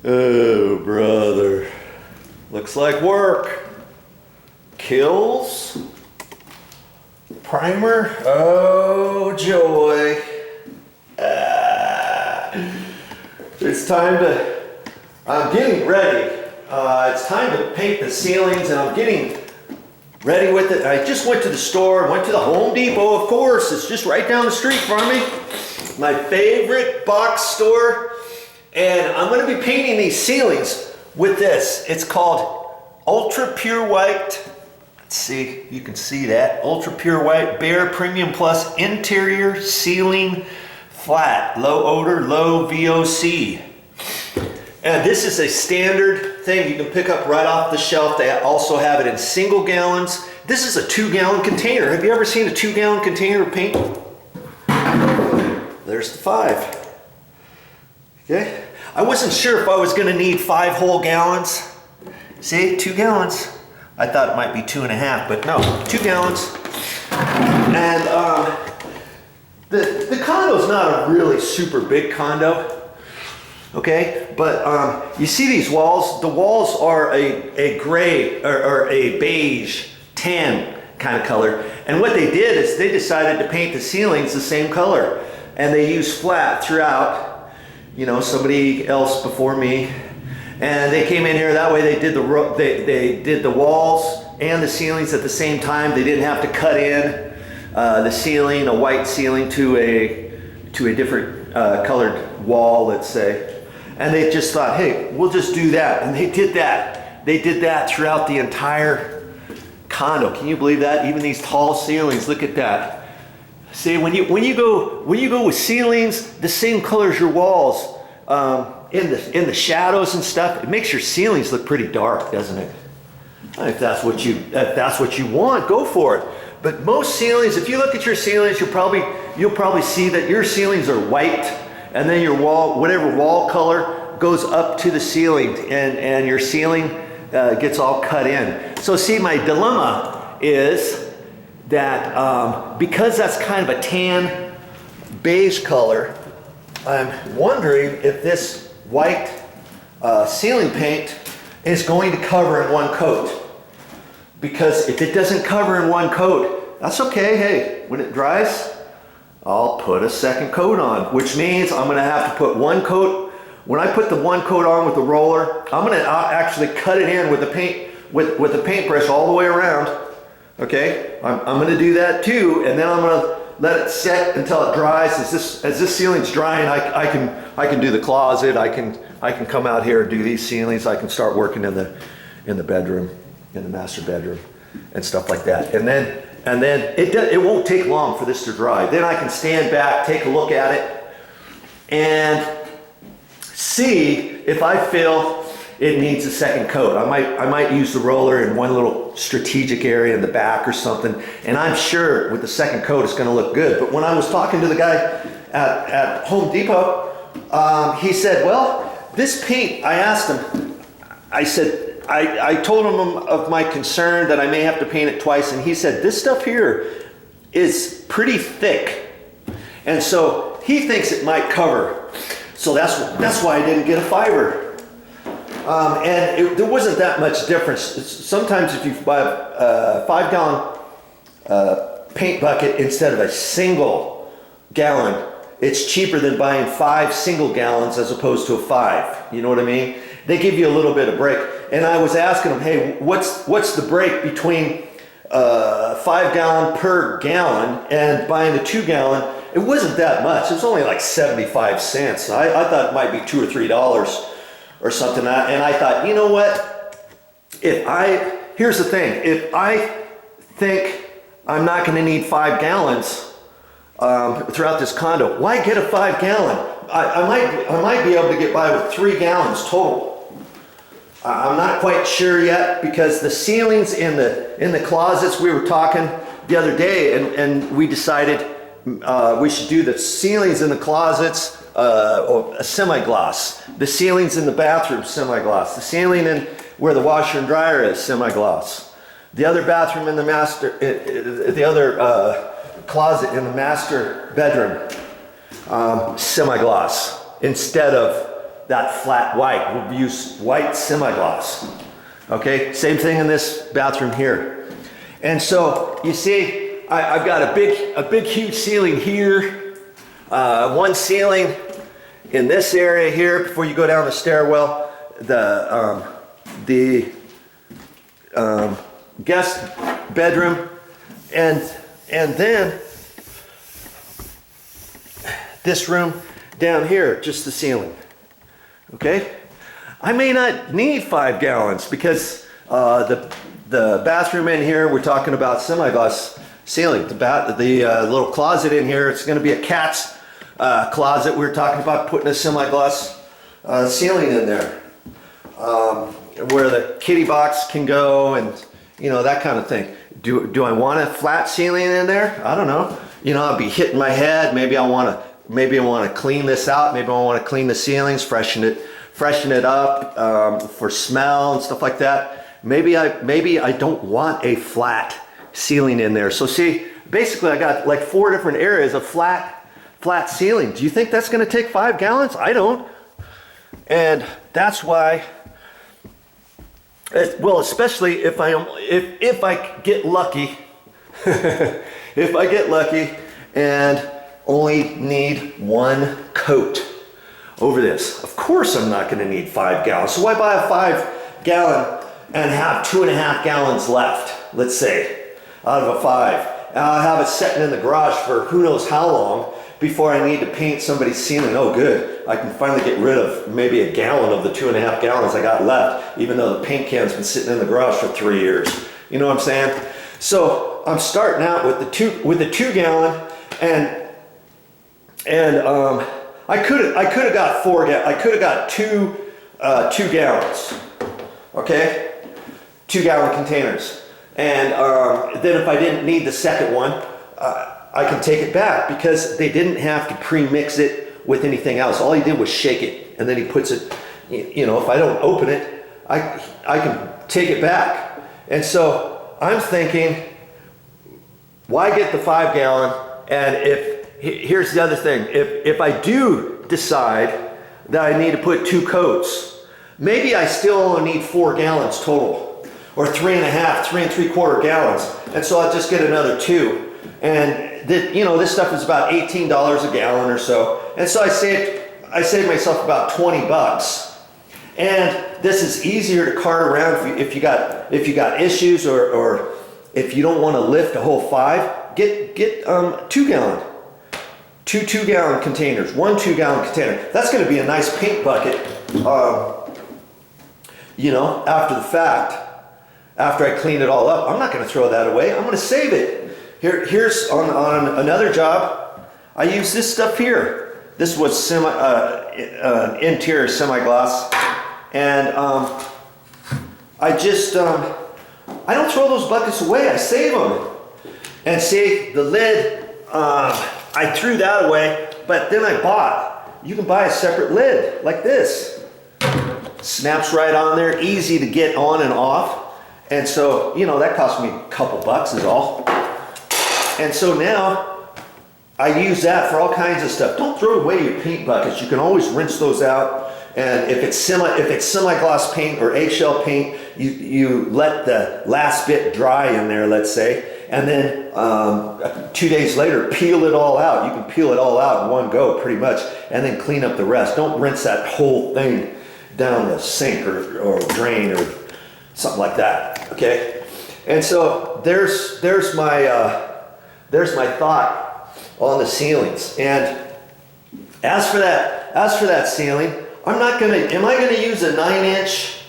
Oh, brother. Looks like work. Kills. Primer. Oh, joy. It's time to, I'm getting ready. It's time to paint the ceilings, and I'm getting ready with it. I just went to the store, went to the Home Depot, of course. It's just right down the street from me. My favorite box store. And I'm going to be painting these ceilings with this. It's called Ultra Pure White. Let's see, you can see that. Ultra Pure White Bare Premium Plus Interior Ceiling Flat. Low odor, low VOC. And this is a standard thing you can pick up right off the shelf. They also have it in single gallons. This is a 2-gallon container. Have you ever seen a 2-gallon container of paint? There's the 5. Okay, I wasn't sure if I was going to need 5 whole gallons. See, 2 gallons. I thought it might be 2.5, but no, 2 gallons. And the condo's not a really super big condo, okay? But you see these walls? The walls are a gray or a beige, tan kind of color. And what they did is they decided to paint the ceilings the same color, and they used flat throughout. You know, somebody else before me, and they came in here. That way, they did the walls and the ceilings at the same time. They didn't have to cut in the ceiling, a white ceiling, to a different colored wall, let's say. And they just thought, hey, we'll just do that. And they did that. They did that throughout the entire condo. Can you believe that? Even these tall ceilings. Look at that. See, when you go with ceilings the same color as your walls, in the shadows and stuff, it makes your ceilings look pretty dark, doesn't it? If that's what you want, go for it. But most ceilings, if you look at your ceilings, you'll probably see that your ceilings are white, and then your wall, whatever wall color, goes up to the ceiling, and your ceiling gets all cut in. So see, my dilemma is that because that's kind of a tan beige color, I'm wondering if this white ceiling paint is going to cover in one coat. Because if it doesn't cover in one coat, that's okay. Hey, when it dries, I'll put a second coat on, which means I'm going to have to put one coat. When I put the one coat on with the roller, I'm going to actually cut it in with the paint with the paintbrush all the way around. Okay, I'm going to do that too, and then I'm going to let it set until it dries. As this ceiling's drying, I can do the closet. I can come out here and do these ceilings. I can start working in the bedroom, in the master bedroom, and stuff like that. And then it won't take long for this to dry. Then I can stand back, take a look at it, and see if I feel it needs a second coat. I might use the roller in one little strategic area in the back or something, and I'm sure with the second coat it's going to look good. But when I was talking to the guy at Home Depot, he said, well, this paint, I asked him, I told him of my concern that I may have to paint it twice, and he said, this stuff here is pretty thick, and so he thinks it might cover. So that's why I didn't get a fiber. There wasn't that much difference. Sometimes if you buy a 5-gallon paint bucket instead of a single gallon, it's cheaper than buying 5 single gallons as opposed to a 5. You know what I mean? They give you a little bit of break. And I was asking them, hey, what's the break between 5-gallon per gallon and buying a 2-gallon? It wasn't that much. It was only like 75 cents. I thought it might be $2 or $3. Or something, and I thought, you know what? Here's the thing. If I think I'm not going to need 5 gallons throughout this condo, why get a 5-gallon? I might be able to get by with 3 gallons total. I'm not quite sure yet, because the ceilings in the closets, we were talking the other day, and we decided we should do the ceilings in the closets. A semi-gloss. The ceilings in the bathroom, semi-gloss. The ceiling in where the washer and dryer is, semi-gloss. The other bathroom in the master, the other closet in the master bedroom, semi-gloss instead of that flat white. We'll use white semi-gloss. Okay, same thing in this bathroom here. And so you see, I've got a big huge ceiling here, one ceiling in this area here before you go down the stairwell, the guest bedroom, and then this room down here, just the ceiling. Okay, I may not need 5 gallons because the bathroom in here, we're talking about semi-gloss ceiling. The little closet in here, it's going to be a cat's closet. We're talking about putting a semi-gloss ceiling in there, where the kitty box can go, and you know, that kind of thing. Do I want a flat ceiling in there? I don't know. You know, I'll be hitting my head. Maybe I want to clean this out. Maybe I want to clean the ceilings, freshen it up for smell and stuff like that. Maybe I don't want a flat ceiling in there. So see, basically I got like 4 different areas of flat ceiling. Do you think that's going to take 5 gallons? I don't. And that's why, well, especially if I get lucky, if I get lucky and only need 1 coat over this. Of course I'm not going to need 5 gallons. So why buy a 5 gallon and have 2.5 gallons left, let's say, out of a 5. And I'll have it sitting in the garage for who knows how long before I need to paint somebody's ceiling. Oh good, I can finally get rid of maybe a gallon of the 2.5 gallons I got left, even though the paint can's been sitting in the garage for 3 years. You know what I'm saying? So I'm starting out with the 2 gallon, and I could have got 4 gallons. I could have got 2 gallons. Okay, 2 gallon containers, and then if I didn't need the second one, I can take it back because they didn't have to pre-mix it with anything else. All he did was shake it, and then he puts it. You know, if I don't open it, I can take it back. And so I'm thinking, why get the 5 gallon? And here's the other thing, if I do decide that I need to put 2 coats, maybe I still only need 4 gallons total, or 3.5, 3 3/4 gallons. And so I'll just get another 2. And you know, this stuff is about $18 a gallon or so. And so I saved myself about 20 bucks. And this is easier to cart around if you got issues, or if you don't want to lift a whole 5, get 2 gallon. 2 2-gallon containers, 1 2-gallon container. That's going to be a nice paint bucket, you know, after the fact, after I clean it all up. I'm not going to throw that away. I'm going to save it. Here's on another job, I use this stuff here. This was interior semi-gloss, and I don't throw those buckets away. I save them. And see, the lid, I threw that away, but then you can buy a separate lid like this. Snaps right on there, easy to get on and off. And so, you know, that cost me a couple bucks is all. And so now I use that for all kinds of stuff. Don't throw away your paint buckets. You can always rinse those out. And if it's semi-gloss paint or eggshell paint, you let the last bit dry in there, let's say, and then 2 days later, peel it all out. You can peel it all out in one go, pretty much, and then clean up the rest. Don't rinse that whole thing down the sink or drain or something like that. Okay, and so there's my thought on the ceilings. And as for that ceiling, am I gonna use a 9-inch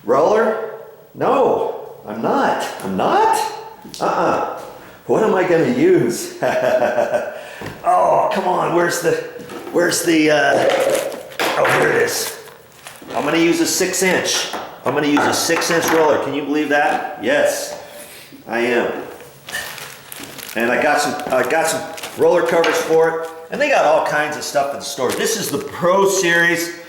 roller? No, I'm not. What am I gonna use? Oh, come on, where's the oh, here it is. I'm gonna use a 6-inch. I'm gonna use a 6-inch roller. Can you believe that? Yes, I am. And I got some roller covers for it, and they got all kinds of stuff in the store. This is the Pro Series.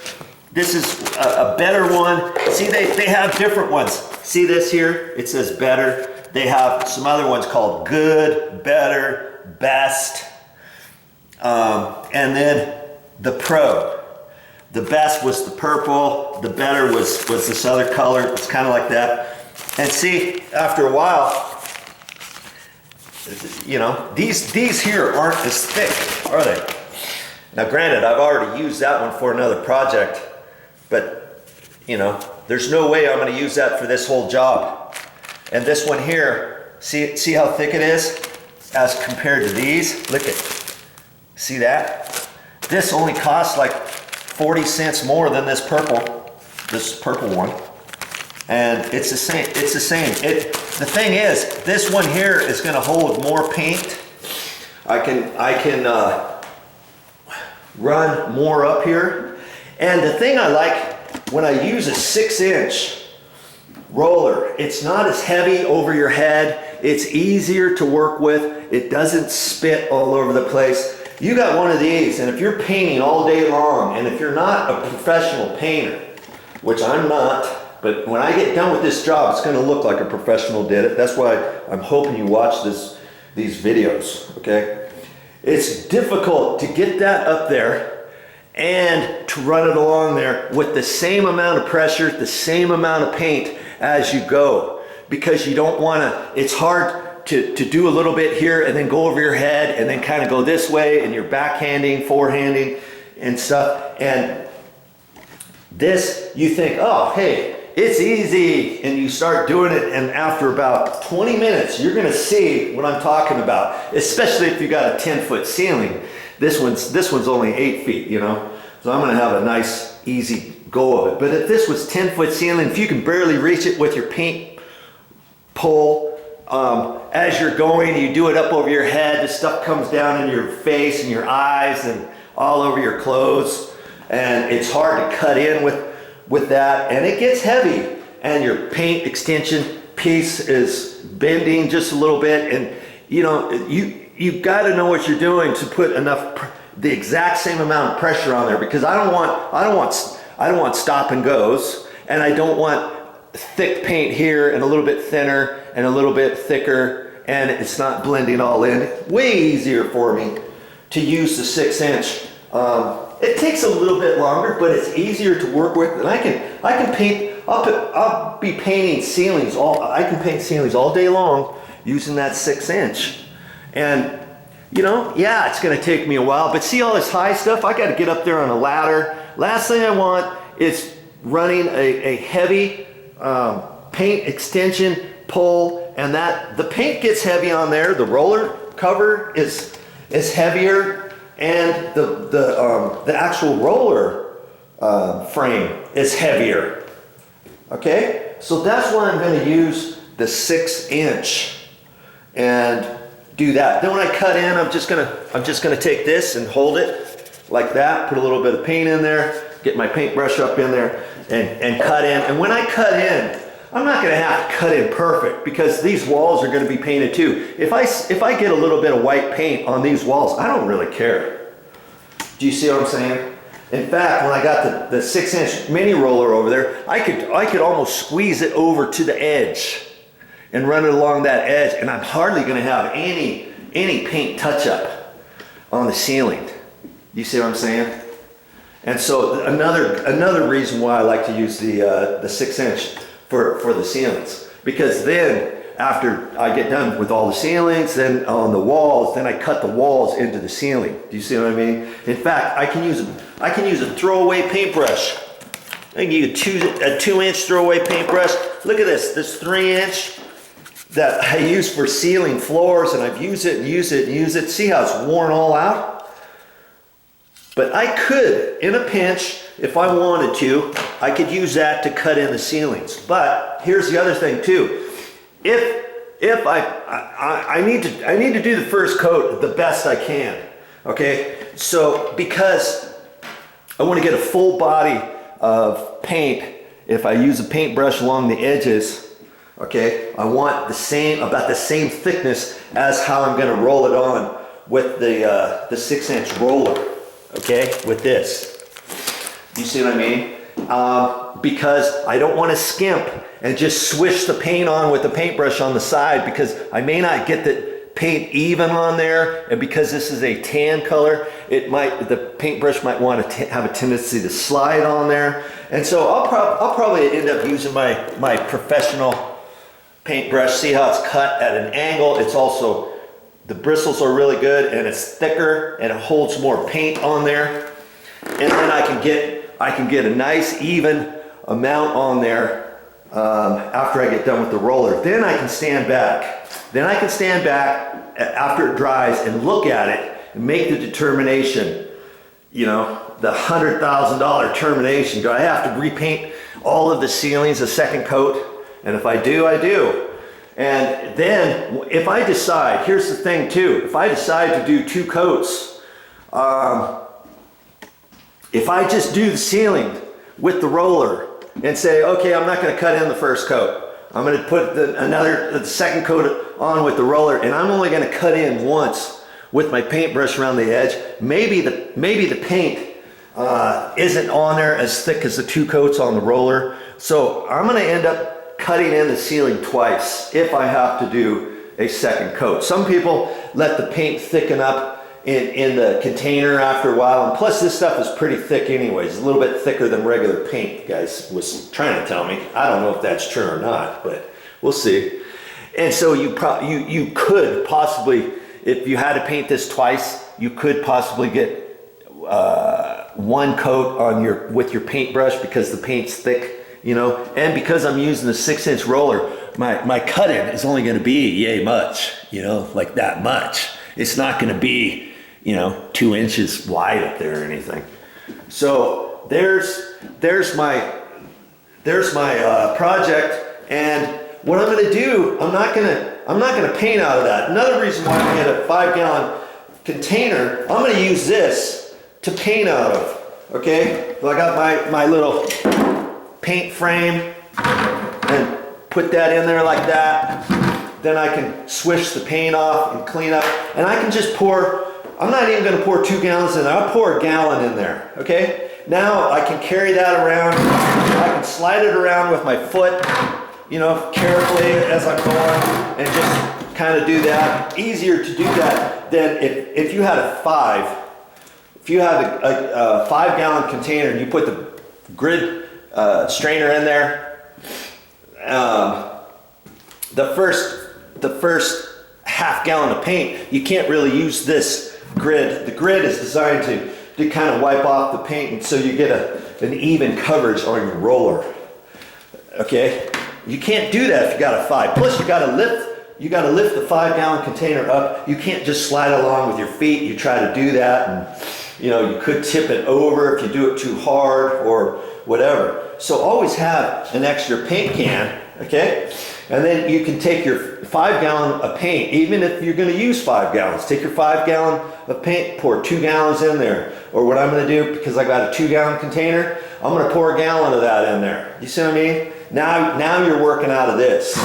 This is a better one. See, they have different ones. See this here? It says better. They have some other ones called good, better, best, and then the Pro. The best was the purple, the better was this other color. It's kind of like that. And see, after a while, you know, these here aren't as thick, are they? Now granted, I've already used that one for another project, but you know, there's no way I'm going to use that for this whole job. And this one here, see how thick it is as compared to these? Look at, see that? This only costs like 40 cents more than this purple one. And it's the same, the thing is, this one here is going to hold more paint. I can run more up here. And the thing I like, when I use a 6-inch roller, it's not as heavy over your head. It's easier to work with. It doesn't spit all over the place. You got one of these, and if you're painting all day long, and if you're not a professional painter, which I'm not, but when I get done with this job, it's going to look like a professional did it. That's why I'm hoping you watch these videos, okay? It's difficult to get that up there and to run it along there with the same amount of pressure, the same amount of paint as you go, because you don't want to, it's hard to do a little bit here and then go over your head and then kind of go this way, and you're backhanding, forehanding and stuff. And this, you think, oh, hey, it's easy, and you start doing it, and after about 20 minutes, you're gonna see what I'm talking about, especially if you got a 10-foot ceiling. This one's only 8 feet, you know? So I'm gonna have a nice, easy go of it. But if this was 10-foot ceiling, if you can barely reach it with your paint pole, as you're going, you do it up over your head, the stuff comes down in your face and your eyes and all over your clothes, and it's hard to cut in with that, and it gets heavy, and your paint extension piece is bending just a little bit, and you know, you got to know what you're doing to put the exact same amount of pressure on there, because I don't want stop and goes, and I don't want thick paint here and a little bit thinner and a little bit thicker, and it's not blending all in. Way easier for me to use the 6-inch. It takes a little bit longer, but it's easier to work with, and I can paint. I'll be painting ceilings I can paint ceilings all day long using that 6-inch. And you know, yeah, it's going to take me a while, but see all this high stuff? I got to get up there on a ladder. Last thing I want is running a heavy paint extension pole, and that the paint gets heavy on there. The roller cover is heavier, and the actual roller frame is heavier. Okay, so that's why I'm going to use the 6-inch and do that. Then when I cut in, I'm just gonna take this and hold it like that. Put a little bit of paint in there. Get my paintbrush up in there and cut in. And when I cut in, I'm not gonna have to cut in perfect, because these walls are gonna be painted too. If I get a little bit of white paint on these walls, I don't really care. Do you see what I'm saying? In fact, when I got the 6-inch mini roller over there, I could almost squeeze it over to the edge and run it along that edge, and I'm hardly gonna have any paint touch up on the ceiling. You see what I'm saying? And so another reason why I like to use the 6-inch for the ceilings, because then after I get done with all the ceilings, then on the walls, then I cut the walls into the ceiling. Do you see what I mean? In fact, I can use a throwaway paintbrush. I can use a 2-inch throwaway paintbrush. Look at this 3-inch that I use for ceiling floors, and I've used it and used it and used it. See how it's worn all out? But I could, in a pinch, if I wanted to, I could use that to cut in the ceilings. But here's the other thing too. If I need to do the first coat the best I can, okay? So because I want to get a full body of paint, if I use a paintbrush along the edges, okay, I want about the same thickness as how I'm going to roll it on with the 6-inch roller, okay, with this. Do you see what I mean? Because I don't want to skimp and just swish the paint on with the paintbrush on the side, because I may not get paint even on there, and because this is a tan color, the paintbrush might want to have a tendency to slide on there. And so I'll probably end up using my professional paintbrush. See how it's cut at an angle. It's also, the bristles are really good, and it's thicker, and it holds more paint on there. And then I can get a nice even amount on there after I get done with the roller. Then I can stand back. After it dries and look at it and make the determination, you know, the $100,000 determination. Do I have to repaint all of the ceilings a second coat? And if I do, I do. And then if I decide, here's the thing too, if I decide to do 2 coats, if I just do the ceiling with the roller and say, okay, I'm not going to cut in the first coat. I'm going to put the second coat on with the roller, and I'm only going to cut in once with my paintbrush around the edge. Maybe the paint isn't on there as thick as the 2 coats on the roller. So I'm going to end up cutting in the ceiling twice if I have to do a second coat. Some people let the paint thicken up in the container after a while, and plus this stuff is pretty thick anyways. It's a little bit thicker than regular paint, guys was trying to tell me. I don't know if that's true or not, but we'll see. And so you could possibly, if you had to paint this twice, you could possibly get 1 coat on with your paintbrush because the paint's thick, you know. And because I'm using the 6-inch roller, my cut-in is only going to be yay much, you know, like that much. It's not going to be, you know, 2 inches wide up there or anything. So there's my project, and what I'm going to do, I'm not going to paint out of that. Another reason why I get a 5-gallon container, I'm going to use this to paint out of. Okay, so I got my little paint frame and put that in there like that. Then I can swish the paint off and clean up, and I can just pour. I'm not even going to pour 2 gallons in there. I'll pour a gallon in there. Okay, now I can carry that around. I can slide it around with my foot, you know, carefully as I'm going, and just kind of do that. Easier to do that than if you had a 5-gallon container and you put the grid strainer in there. The first half gallon of paint, you can't really use this grid. The grid is designed to kind of wipe off the paint, and so you get an even coverage on your roller. Okay, you can't do that if you got a 5. Plus, you got to lift the 5-gallon container up. You can't just slide along with your feet. You try to do that, and you know, you could tip it over if you do it too hard or whatever. So always have an extra paint can. Okay, and then you can take your 5-gallon of paint, even if you're going to use 5 gallons. Take your 5-gallon of paint, pour 2 gallons in there. Or what I'm going to do, because I got a 2-gallon container, I'm going to pour a gallon of that in there. You see what I mean? Now you're working out of this.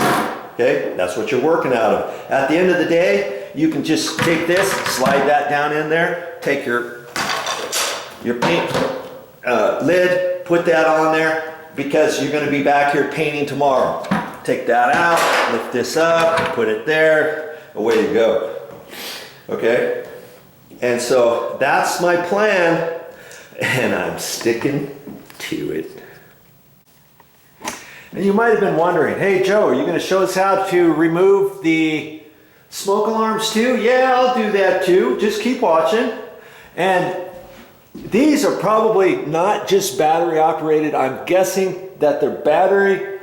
Okay, that's what you're working out of. At the end of the day, you can just take this, slide that down in there, take your paint lid, put that on there, because you're going to be back here painting tomorrow. Take that out, lift this up, put it there, away you go. Okay? And so that's my plan, and I'm sticking to it. And you might have been wondering, hey Joe, are you going to show us how to remove the smoke alarms too? Yeah, I'll do that too. Just keep watching. And these are probably not just battery operated. I'm guessing that they're battery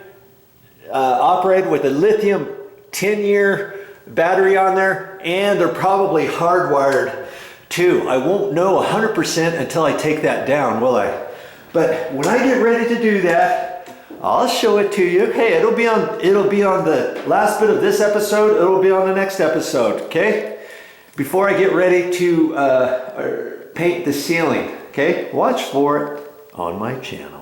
operated with a lithium 10-year battery on there, and they're probably hardwired too. I won't know 100% until I take that down, will I? But when I get ready to do that, I'll show it to you. Hey, it'll be on the last bit of this episode. It'll be on the next episode, okay? Before I get ready to paint the ceiling, okay? Watch for it on my channel.